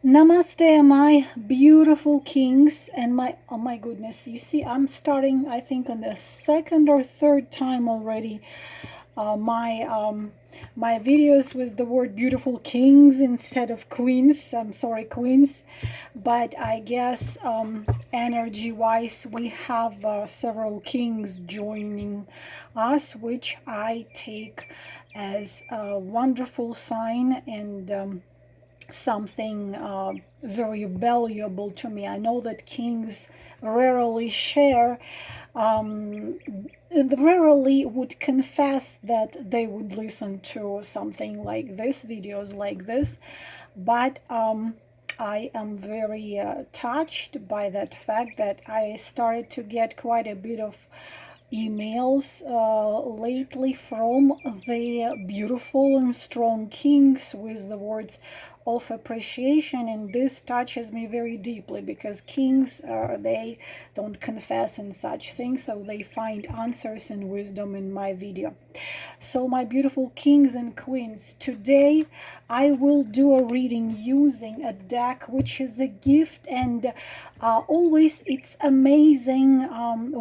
Namaste, my beautiful kings, and oh my goodness, you see, I'm starting, I think, on the second or third time already. My videos with the word beautiful kings instead of queens. I'm sorry, queens, but I guess energy-wise, we have several kings joining us, which I take as a wonderful sign and something very valuable to me. I know that kings rarely share, um, rarely would confess that they would listen to something like this, videos like this, but I am very touched by that fact that I started to get quite a bit of emails lately from the beautiful and strong kings with the words of appreciation, and this touches me very deeply because kings they don't confess in such things, so they find answers and wisdom in my video. So my beautiful kings and queens, today I will do a reading using a deck which is a gift, and always it's amazing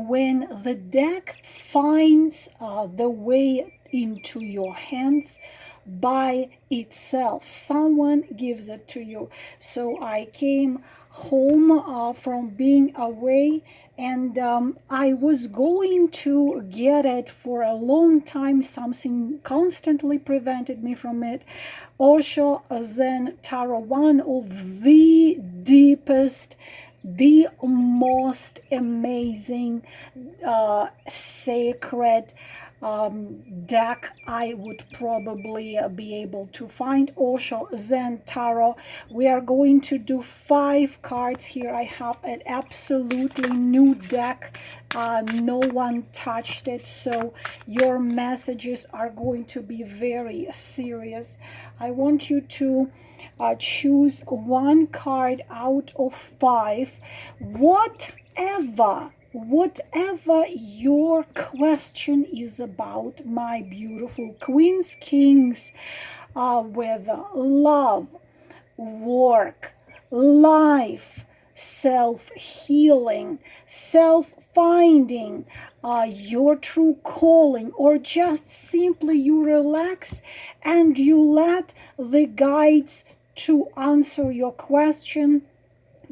when the deck finds the way into your hands by itself. Someone gives it to you. So I came home from being away, and I was going to get it for a long time. Something constantly prevented me from it. Osho Zen Tarot, one of the deepest, the most amazing, sacred deck I would probably be able to find. Osho Zen Tarot. We are going to do 5 cards here. I have an absolutely new deck. No one touched it, so your messages are going to be very serious. I want you to choose one card out of 5. Whatever your question is about, my beautiful queens, kings, with love, work, life, self-healing, self-finding, your true calling, or just simply you relax and you let the guides to answer your question.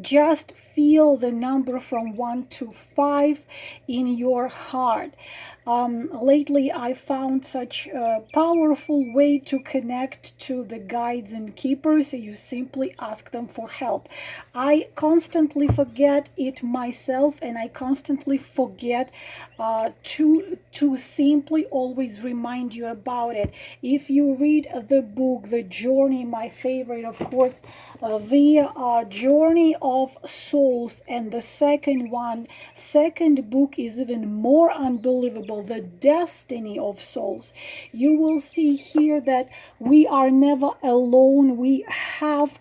Just feel the number from 1 to 5 in your heart. Lately, I found such a powerful way to connect to the guides and keepers. You simply ask them for help. I constantly forget it myself, and I constantly forget to simply always remind you about it. If you read the book, The Journey, my favorite, of course, the Journey of Souls, and the second book is even more unbelievable, The Destiny of Souls. You will see here that we are never alone. We have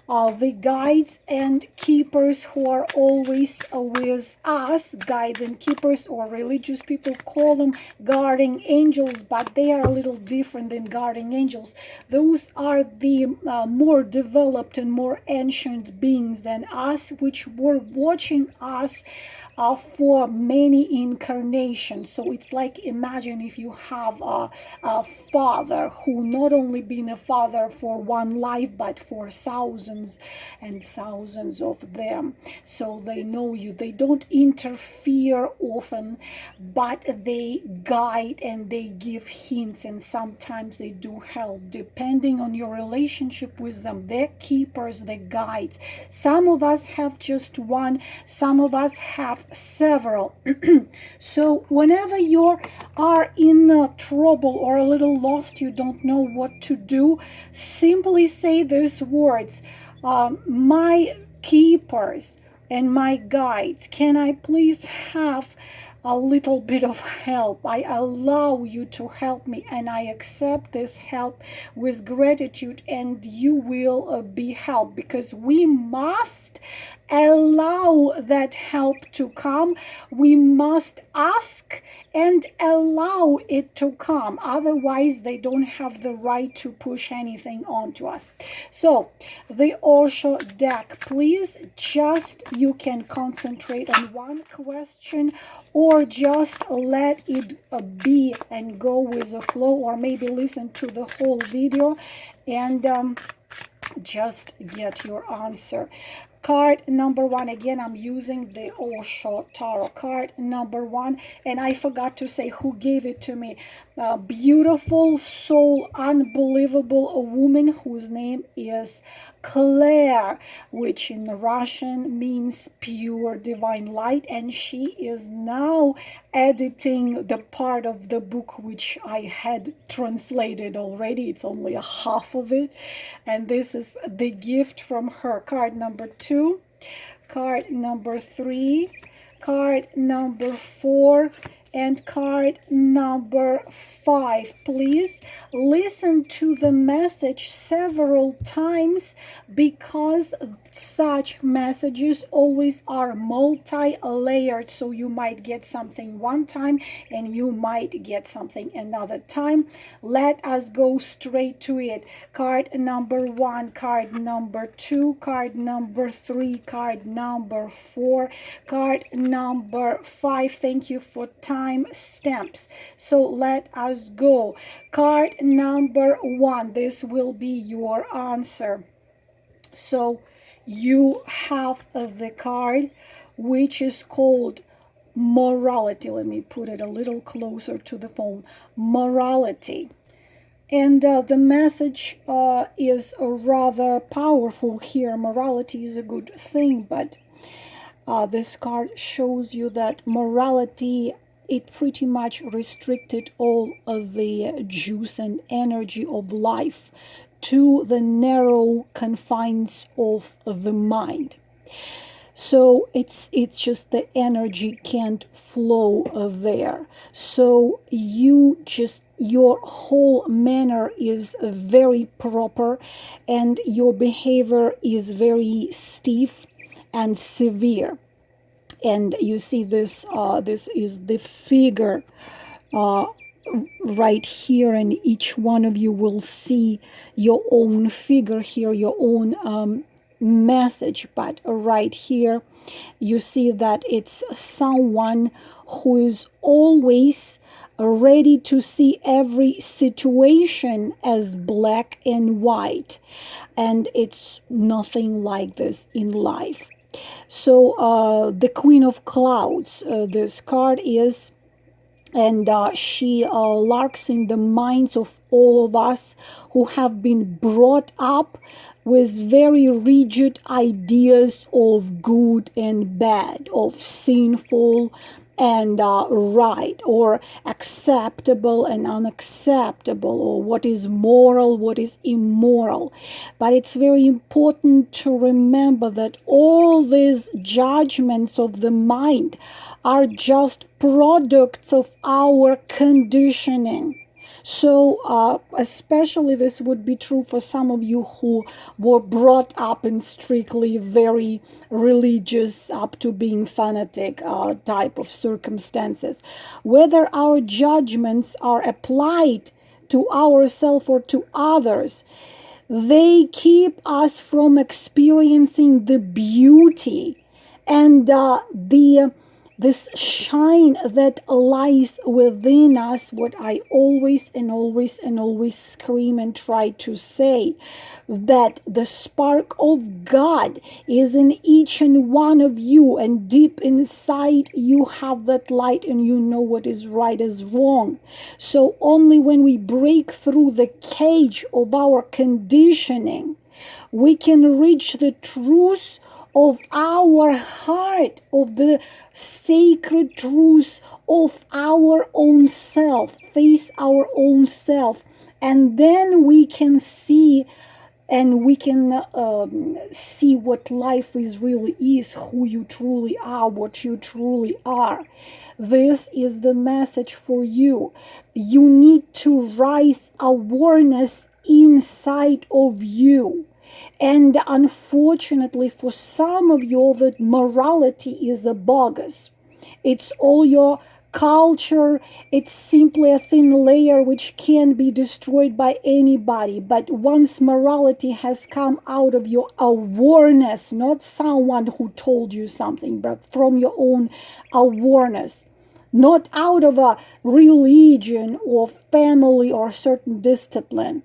the guides and keepers who are always with us. Guides and keepers, or religious people call them guardian angels, but they are a little different than guardian angels. Those are the more developed and more ancient beings than us, which were watching us for many incarnations. So it's like, imagine if you have a father who not only been a father for one life but for thousands and thousands of them. So they know you. They don't interfere often, but they guide and they give hints, and sometimes they do help depending on your relationship with them. They're keepers, they're guides. Some of us have just one, some of us have several. So whenever you are in trouble or a little lost, you don't know what to do, simply say these words: my keepers and my guides, can I please have a little bit of help? I allow you to help me, and I accept this help with gratitude, and you will be helped, because we must allow that help to come. We must ask and allow it to come. Otherwise, they don't have the right to push anything onto us. So, the Osho deck, please, just you can concentrate on one question, or just let it be and go with the flow, or maybe listen to the whole video and just get your answer. Card number one, again, I'm using the Osho Tarot. Card number one, and I forgot to say who gave it to me. Beautiful soul, unbelievable, a woman whose name is Claire, which in Russian means pure divine light, and she is now editing the part of the book which I had translated already. It's only a half of it, and this is the gift from her. Card number two, card number three, card number four, and card number five. Please listen to the message several times, because such messages always are multi-layered. So you might get something one time and you might get something another time. Let us go straight to it. Card number one, card number two, card number three, card number four, card number five. Thank you for time stamps. So let us go. Card number one, this will be your answer. So you have the card which is called morality. Let me put it a little closer to the phone. Morality. And the message is rather powerful here. Morality is a good thing, but this card shows you that morality, it pretty much restricted all of the juice and energy of life to the narrow confines of the mind. So it's just the energy can't flow there. So your whole manner is very proper, and your behavior is very stiff and severe. And you see this, this is the figure right here, and each one of you will see your own figure here, your own message. But right here you see that it's someone who is always ready to see every situation as black and white, and it's nothing like this in life. So the Queen of Clouds, this card is, and she lurks in the minds of all of us who have been brought up with very rigid ideas of good and bad, of sinful and right, or acceptable and unacceptable, or what is moral, what is immoral. But it's very important to remember that all these judgments of the mind are just products of our conditioning. So especially this would be true for some of you who were brought up in strictly very religious, up to being fanatic type of circumstances. Whether our judgments are applied to ourselves or to others, they keep us from experiencing the beauty and this shine that lies within us. What I always scream and try to say, that the spark of God is in each and one of you, and deep inside you have that light, and you know what is right is wrong. So only when we break through the cage of our conditioning, we can reach the truth of our heart, of the sacred truth of our own self, face our own self, and then we can see, and we can see what life is really is, who you truly are, what you truly are. This is the message for you. You need to raise awareness inside of you. And unfortunately for some of you, that morality is a bogus. It's all your culture. It's simply a thin layer which can be destroyed by anybody. But once morality has come out of your awareness, not someone who told you something, but from your own awareness, not out of a religion or family or certain discipline,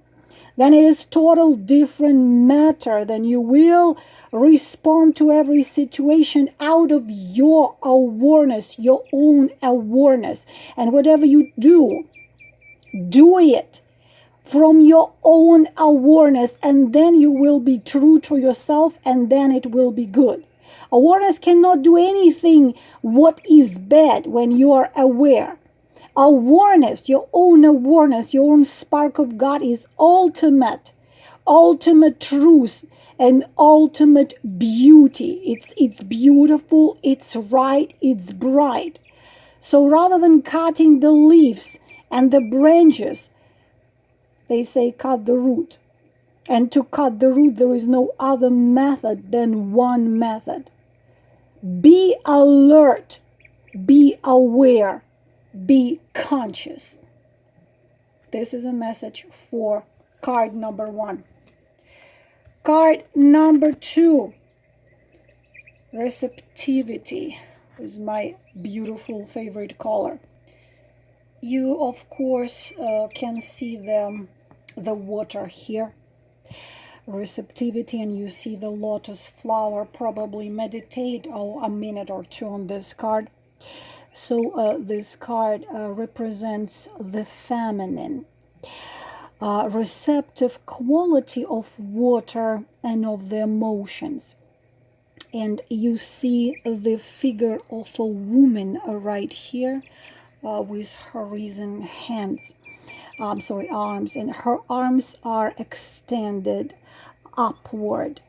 then it is total different matter. Then you will respond to every situation out of your awareness, your own awareness. And whatever you do it from your own awareness, and then you will be true to yourself, and then it will be good. Awareness cannot do anything what is bad when you are aware. Awareness, your own spark of God is ultimate truth and ultimate beauty. It's beautiful, it's right, it's bright. So rather than cutting the leaves and the branches, they say cut the root. And to cut the root, there is no other method than one method. Be alert, be aware, be conscious. This is a message for card number 1. Card number 2, receptivity, is my beautiful favorite color. You, of course, can see the water here, receptivity, and you see the lotus flower. Probably meditate a minute or two on this card. So this card represents the feminine, receptive quality of water and of the emotions. And you see the figure of a woman right here with her risen arms, and her arms are extended upward,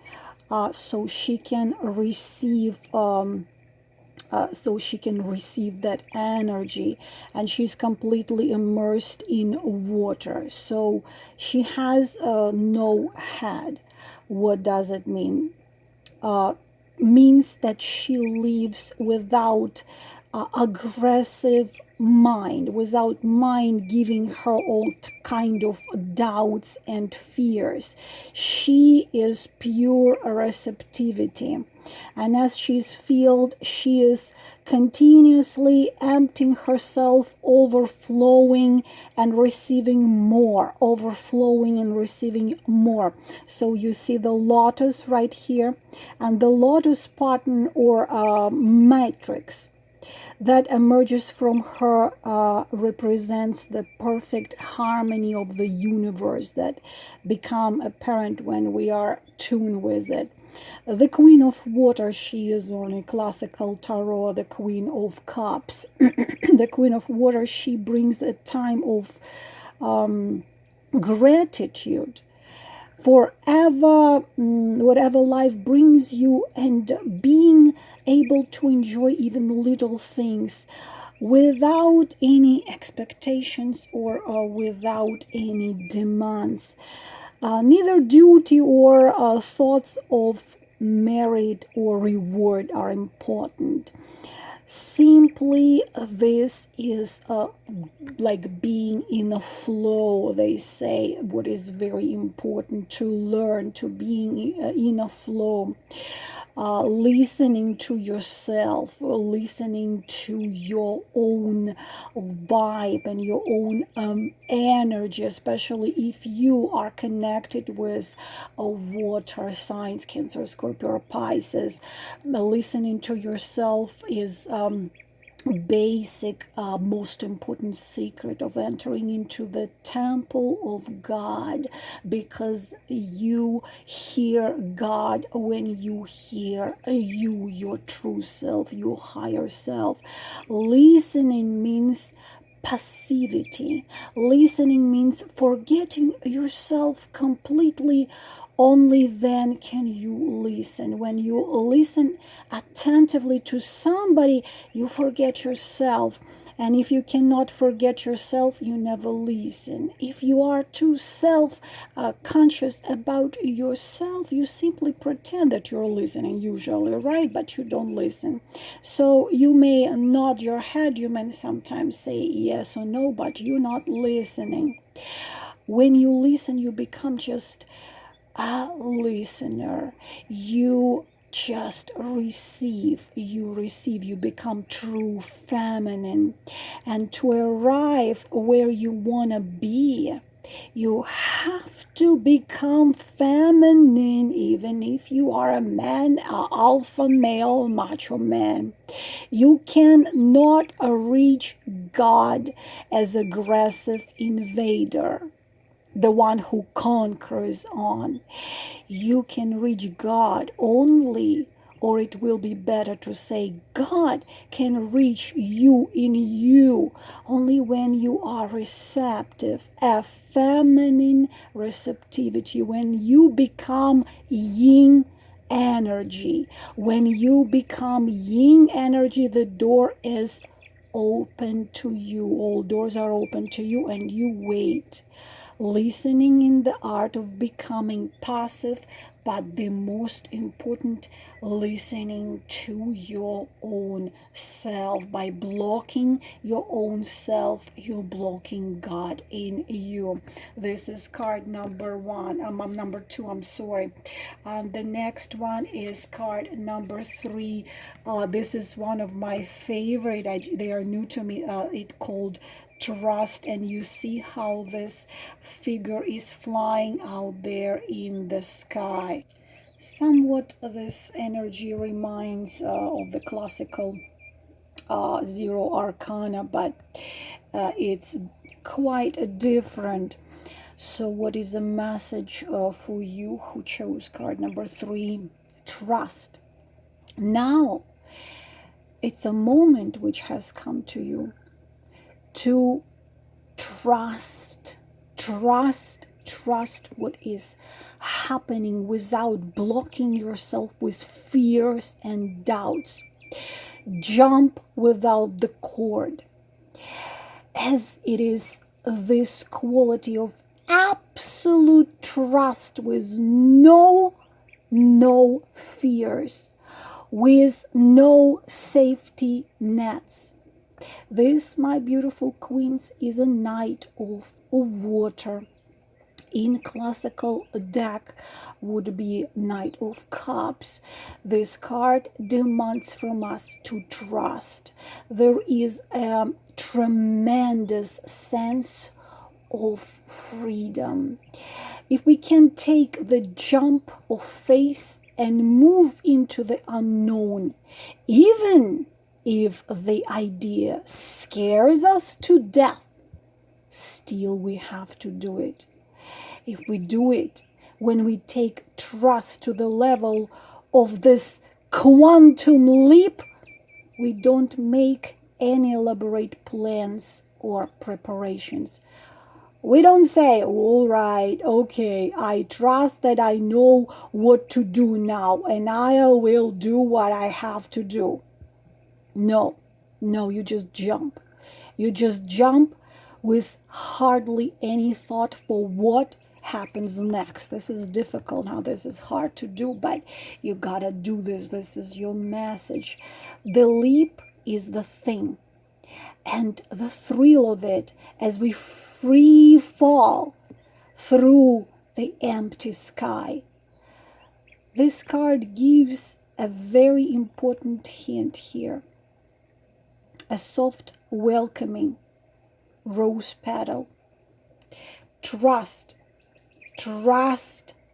so she can receive that energy, and she's completely immersed in water. So she has no head. What does it mean? Means that she lives without aggressive mind, without mind giving her all kind of doubts and fears. She is pure receptivity, and as she's filled, she is continuously emptying herself, overflowing and receiving more, overflowing and receiving more. So you see the lotus right here, and the lotus pattern or matrix that emerges from her represents the perfect harmony of the universe that become apparent when we are tuned with it. The Queen of Water, she is on a classical tarot, the Queen of Cups. The Queen of Water, she brings a time of gratitude forever, whatever life brings you, and being able to enjoy even little things without any expectations or without any demands. Neither duty or thoughts of merit or reward are important. Simply, this is like being in a flow, they say, what is very important to learn, to being in a flow. Listening to yourself, listening to your own vibe and your own energy, especially if you are connected with water signs, Cancer, Scorpio, or Pisces. Listening to yourself is basic, most important secret of entering into the temple of God, because you hear God when you hear you, your true self, your higher self. Listening means passivity. Listening means forgetting yourself completely. Only then can you listen. When you listen attentively to somebody, you forget yourself. And if you cannot forget yourself, you never listen. If you are too self-conscious about yourself, you simply pretend that you're listening, usually, right? But you don't listen. So you may nod your head, you may sometimes say yes or no, but you're not listening. When you listen, you become just a listener. You just receive, you become true feminine. And to arrive where you want to be, you have to become feminine, even if you are a man, an alpha male, macho man. You cannot reach God as aggressive invader, the one who conquers on. You can reach God only, or it will be better to say God can reach you in you only when you are receptive, a feminine receptivity, when you become yin energy. When you become yin energy, the door is open to you. All doors are open to you, and you wait. Listening in the art of becoming passive, but the most important, listening to your own self. By blocking your own self, you're blocking God in you. This is card number number 2, I'm sorry. The next one is card number 3. This is one of my favorite. They are new to me. It called Trust, and you see how this figure is flying out there in the sky. Somewhat this energy reminds of the classical zero arcana, but it's quite different. So what is the message for you who chose card number 3? Trust. Now it's a moment which has come to you to trust what is happening without blocking yourself with fears and doubts. Jump without the cord, as it is this quality of absolute trust with no fears, with no safety nets. This, my beautiful queens, is a Knight of Water. In classical deck would be Knight of Cups. This card demands from us to trust. There is a tremendous sense of freedom. If we can take the jump of faith and move into the unknown, even if the idea scares us to death, still we have to do it. If we do it, when we take trust to the level of this quantum leap, we don't make any elaborate plans or preparations. We don't say, all right, okay, I trust that I know what to do now, and I will do what I have to do. No, you just jump. You just jump with hardly any thought for what happens next. This is difficult now. This is hard to do, but you gotta do this. This is your message. The leap is the thing. And the thrill of it as we free fall through the empty sky. This card gives a very important hint here. A soft, welcoming rose petal. Trust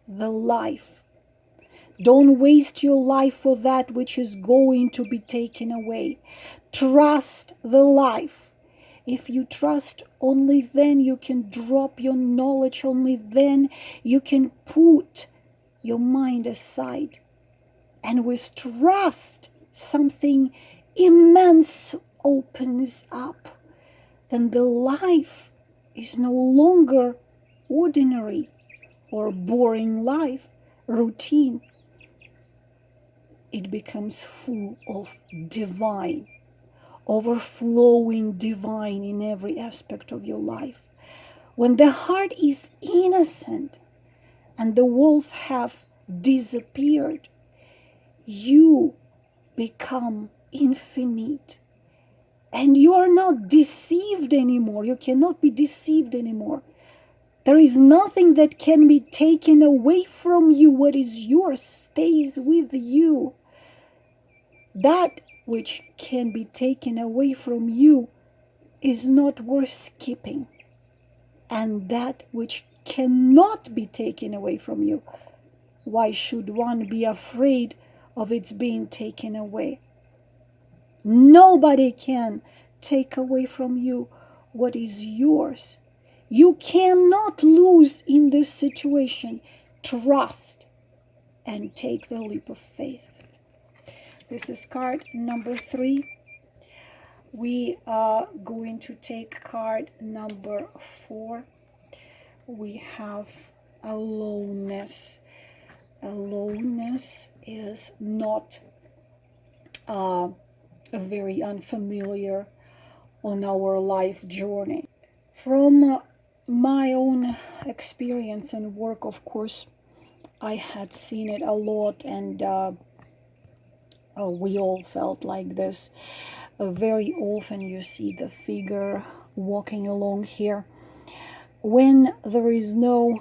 the life. Don't waste your life for that which is going to be taken away. Trust the life. If you trust, only then you can drop your knowledge, only then you can put your mind aside. And with trust, something immense opens up. Then the life is no longer ordinary or boring life, routine. It becomes full of divine, overflowing divine in every aspect of your life. When the heart is innocent and the walls have disappeared, you become infinite. And you are not deceived anymore. You cannot be deceived anymore. There is nothing that can be taken away from you. What is yours stays with you. That which can be taken away from you is not worth keeping. And that which cannot be taken away from you, why should one be afraid of its being taken away? Nobody can take away from you what is yours. You cannot lose in this situation. Trust and take the leap of faith. This is card number 3. We are going to take card number 4. We have aloneness. Aloneness is not very unfamiliar on our life journey. From my own experience and work, of course, I had seen it a lot, and we all felt like this. Very often you see the figure walking along here when there is no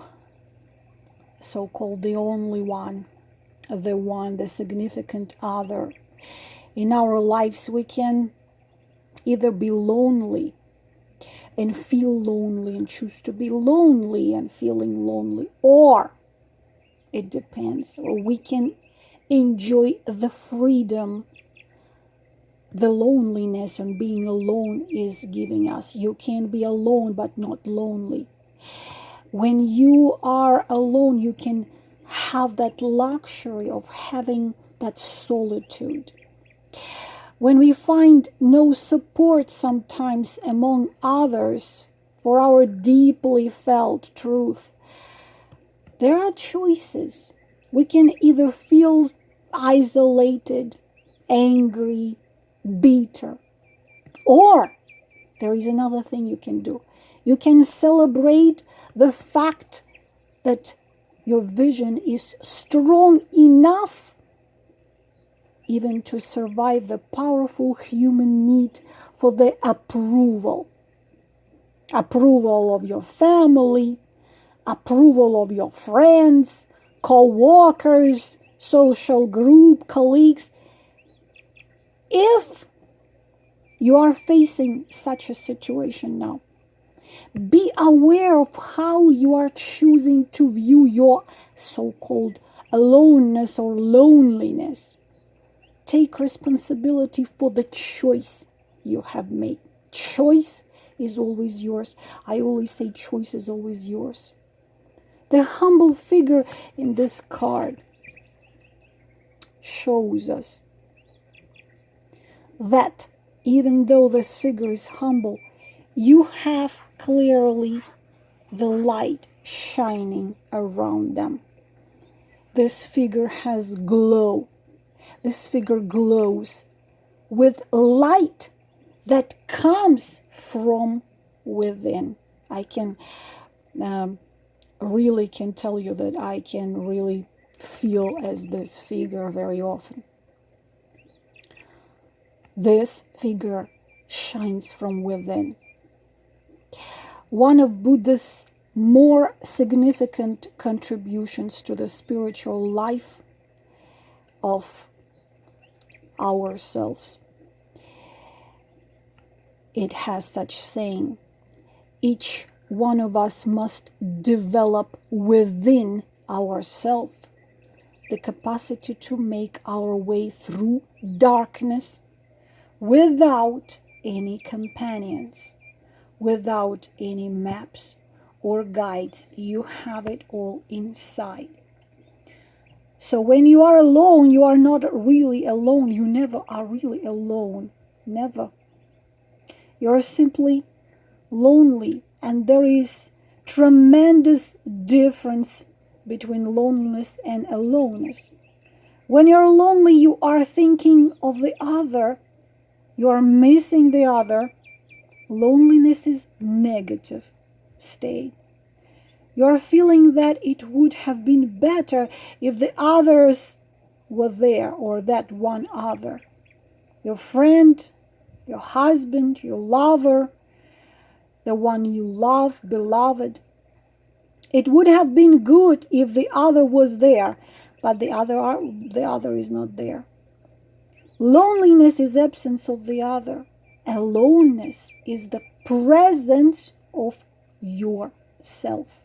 so-called the only one, the significant other. In our lives, we can either be lonely and feel lonely and choose to be lonely and feeling lonely, or it depends, or we can enjoy the freedom the loneliness and being alone is giving us. You can be alone but not lonely. When you are alone, you can have that luxury of having that solitude. When we find no support sometimes among others for our deeply felt truth, there are choices. We can either feel isolated, angry, bitter, or there is another thing you can do. You can celebrate the fact that your vision is strong enough even to survive the powerful human need for the approval of your family, approval of your friends, co-workers, social group, colleagues. If you are facing such a situation now, be aware of how you are choosing to view your so-called aloneness or loneliness. Take responsibility for the choice you have made. Choice is always yours. I always say choice is always yours. The humble figure in this card shows us that even though this figure is humble, you have clearly the light shining around them. This figure has glow. This figure glows with light that comes from within. I can really can tell you that I can really feel as this figure very often. This figure shines from within. One of Buddha's more significant contributions to the spiritual life of ourselves. It has such saying, each one of us must develop within ourselves the capacity to make our way through darkness without any companions, without any maps or guides. You have it all inside. So when you are alone, you are not really alone. You never are really alone. Never. You're simply lonely. And there is tremendous difference between loneliness and aloneness. When you're lonely, you are thinking of the other You are missing the other. Loneliness is negative state. You're feeling that it would have been better if the others were there, or that one other. Your friend, your husband, your lover, the one you love, beloved. It would have been good if the other was there, but the other is not there. Loneliness is absence of the other. Aloneness is the presence of yourself,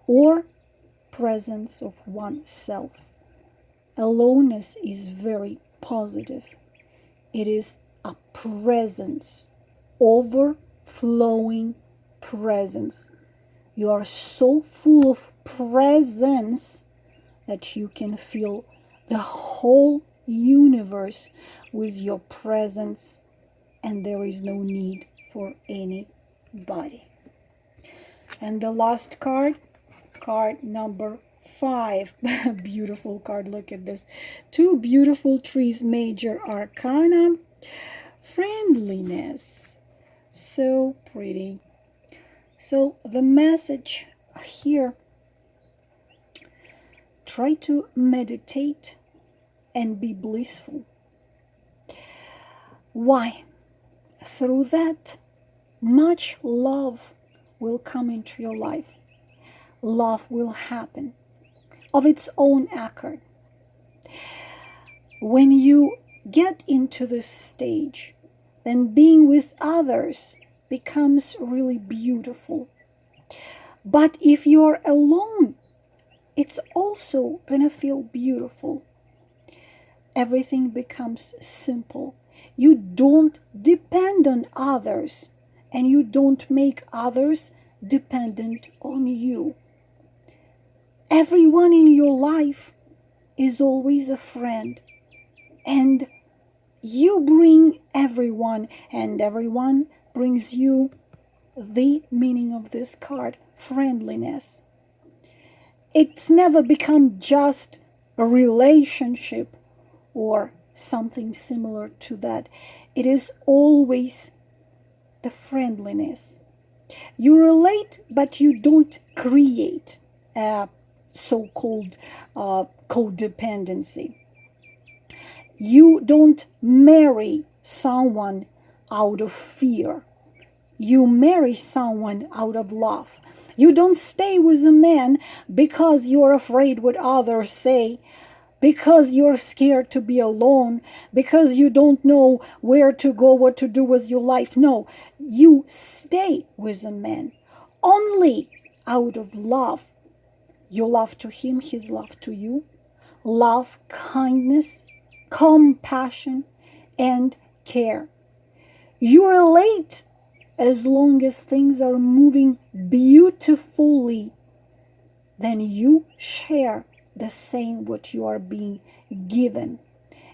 or presence of oneself. Aloneness is very positive. It is a presence, overflowing presence. You are so full of presence that you can fill the whole universe with your presence, and there is no need for anybody. And the last card, card number 5. Beautiful card. Look at this. 2 beautiful trees, major arcana. Friendliness. So pretty. So the message here, try to meditate and be blissful. Why? Through that, much love will come into your life. Love will happen of its own accord. When you get into this stage, then being with others becomes really beautiful. But if you're alone, it's also gonna feel beautiful. Everything becomes simple. You don't depend on others, and you don't make others dependent on you. Everyone in your life is always a friend, and you bring everyone, and everyone brings you the meaning of this card, friendliness. It's never become just a relationship or something similar to that. It is always the friendliness. You relate, but you don't create a so-called codependency. You don't marry someone out of fear. You marry someone out of love. You don't stay with a man because you're afraid what others say, because you're scared to be alone, because you don't know where to go, what to do with your life. No, you stay with a man only out of love. Your love to him, his love to you. Love, kindness, compassion, and care. You relate as long as things are moving beautifully. Then you share the same what you are being given.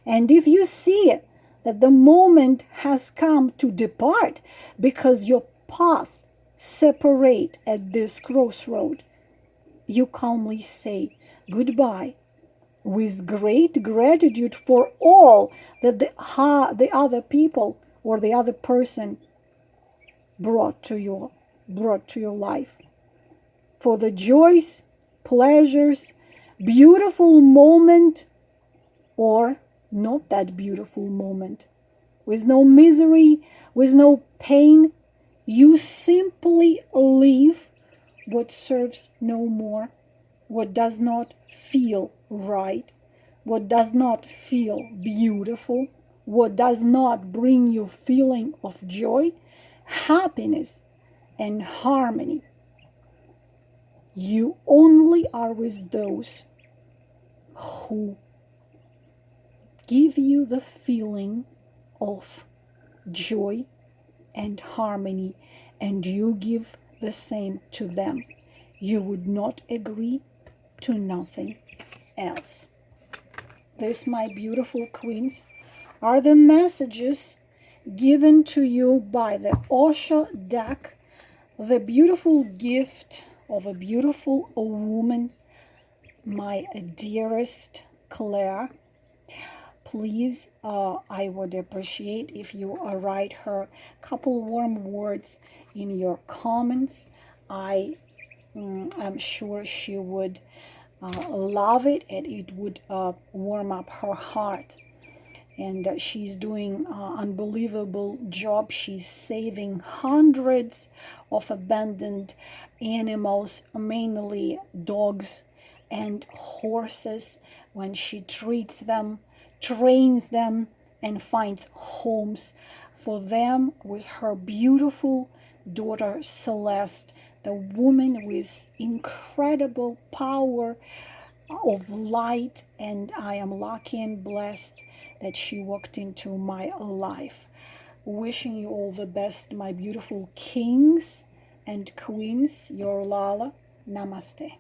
And if you see that the moment has come to depart because your path separate at this crossroad, you calmly say goodbye with great gratitude for all that the other people or the other person brought to your life, for the joys, pleasures, beautiful moment, or not that beautiful moment, with no misery, with no pain. You simply leave what serves no more, what does not feel right, what does not feel beautiful, what does not bring you feeling of joy, happiness, and harmony. You only are with those who give you the feeling of joy and harmony, and you give the same to them. You would not agree to nothing else. This, my beautiful queens, are the messages given to you by the Osho deck, the beautiful gift of a beautiful woman, my dearest Claire. please, I would appreciate if you write her a couple warm words in your comments. I'm sure she would love it, and it would warm up her heart. And she's doing an unbelievable job. She's saving hundreds of abandoned animals, mainly dogs and horses, when she treats them, trains them, and finds homes for them with her beautiful daughter Celeste, the woman with incredible power of light. And I am lucky and blessed that she walked into my life. Wishing you all the best, my beautiful kings and queens. Your Lala. Namaste.